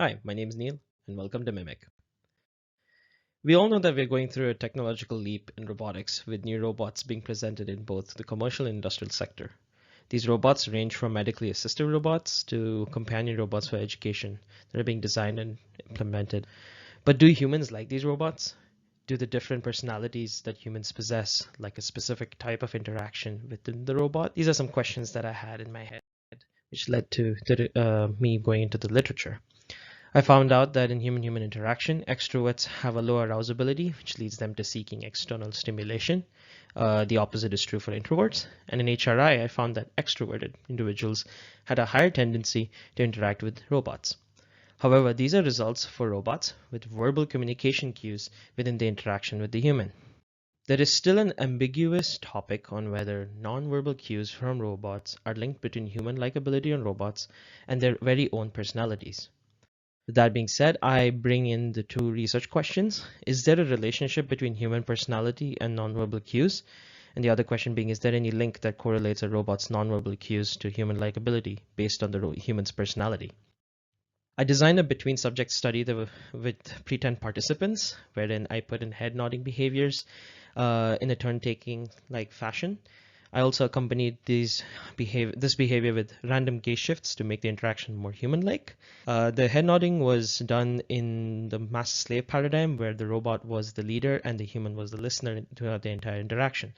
Hi, my name is Neil, and welcome to Mimick. We all know that we're going through a technological leap in robotics, with new robots being presented in both the commercial and industrial sector. These robots range from medically assisted robots to companion robots for education that are being designed and implemented. But do humans like these robots? Do the different personalities that humans possess like a specific type of interaction within the robot? These are some questions that I had in my head, which led to me going into the literature. I found out that in human-human interaction, extroverts have a lower arousability, which leads them to seeking external stimulation. The opposite is true for introverts. And in HRI, I found that extroverted individuals had a higher tendency to interact with robots. However, these are results for robots with verbal communication cues within the interaction with the human. There is still an ambiguous topic on whether nonverbal cues from robots are linked between human likability on robots and their very own personalities. That being said, I bring in the two research questions. Is there a relationship between human personality and nonverbal cues? And the other question being, is there any link that correlates a robot's nonverbal cues to human likability based on the human's personality? I designed a between subject study with pretend participants, wherein I put in head nodding behaviors in a turn taking like fashion. I also accompanied this behavior with random gaze shifts to make the interaction more human-like. The head nodding was done in the master slave paradigm, where the robot was the leader and the human was the listener throughout the entire interaction.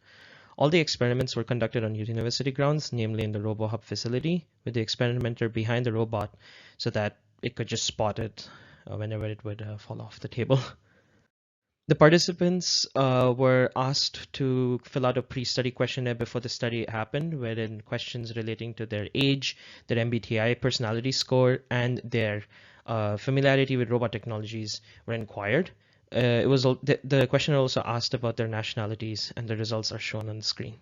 All the experiments were conducted on university grounds, namely in the RoboHub facility, with the experimenter behind the robot so that it could just spot it whenever it would fall off the table. The participants were asked to fill out a pre-study questionnaire before the study happened, wherein questions relating to their age, their MBTI personality score, and their familiarity with robot technologies were inquired. The questionnaire also asked about their nationalities, and the results are shown on the screen.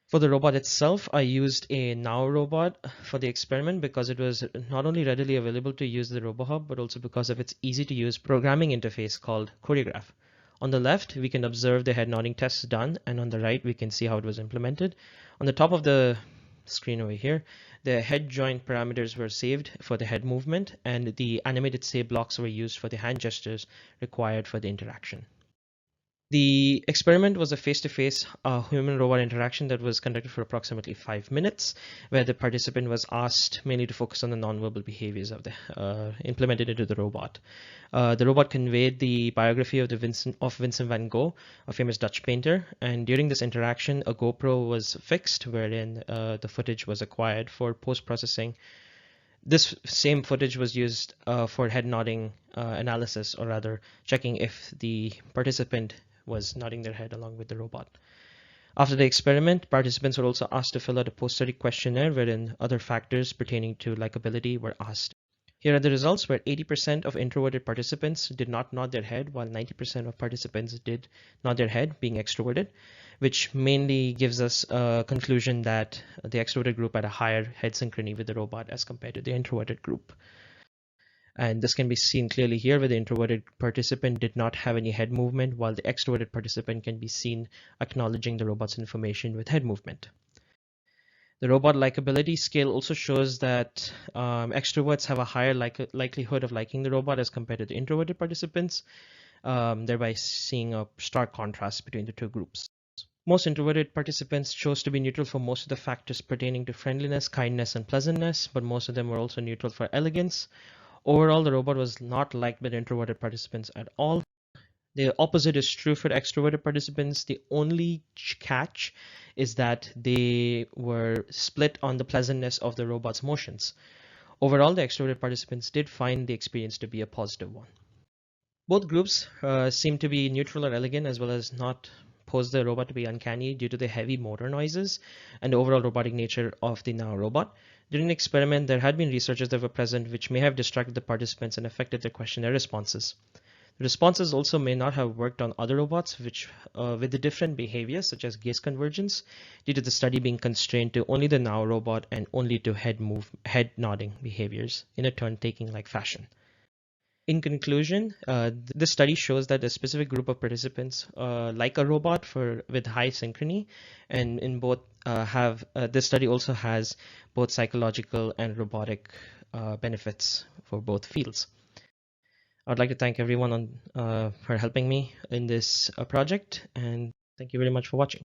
For the robot itself, I used a Now robot for the experiment because it was not only readily available to use the RoboHub, but also because of its easy to use programming interface called Choreograph. On the left, we can observe the head nodding tests done, and on the right, we can see how it was implemented. On the top of the screen over here, the head joint parameters were saved for the head movement, and the animated save blocks were used for the hand gestures required for the interaction. The experiment was a face-to-face human-robot interaction that was conducted for approximately 5 minutes, where the participant was asked mainly to focus on the nonverbal behaviors of the implemented into the robot. The robot conveyed the biography of Vincent van Gogh, a famous Dutch painter, and during this interaction, a GoPro was fixed, wherein the footage was acquired for post-processing. This same footage was used for head nodding analysis, or rather checking if the participant was nodding their head along with the robot. After the experiment, participants were also asked to fill out a post-study questionnaire wherein other factors pertaining to likability were asked. Here are the results, where 80% of introverted participants did not nod their head, while 90% of participants did nod their head, being extroverted, which mainly gives us a conclusion that the extroverted group had a higher head synchrony with the robot as compared to the introverted group. And this can be seen clearly here, where the introverted participant did not have any head movement, while the extroverted participant can be seen acknowledging the robot's information with head movement. The robot likability scale also shows that extroverts have a higher likelihood of liking the robot as compared to the introverted participants, thereby seeing a stark contrast between the two groups. Most introverted participants chose to be neutral for most of the factors pertaining to friendliness, kindness, and pleasantness, but most of them were also neutral for elegance. Overall, the robot was not liked by the introverted participants at all. The opposite is true for extroverted participants. The only catch is that they were split on the pleasantness of the robot's motions. Overall, the extroverted participants did find the experience to be a positive one. Both groups seem to be neutral or elegant, as well as not pose the robot to be uncanny due to the heavy motor noises and the overall robotic nature of the Now robot. During the experiment, there had been researchers that were present which may have distracted the participants and affected their questionnaire responses. The responses also may not have worked on other robots which with the different behaviors such as gaze convergence, due to the study being constrained to only the Now robot and only to head nodding behaviors in a turn-taking like fashion. In conclusion, this study shows that a specific group of participants like a robot with high synchrony, and in both this study also has both psychological and robotic benefits for both fields. I would like to thank everyone for helping me in this project, and thank you very much for watching.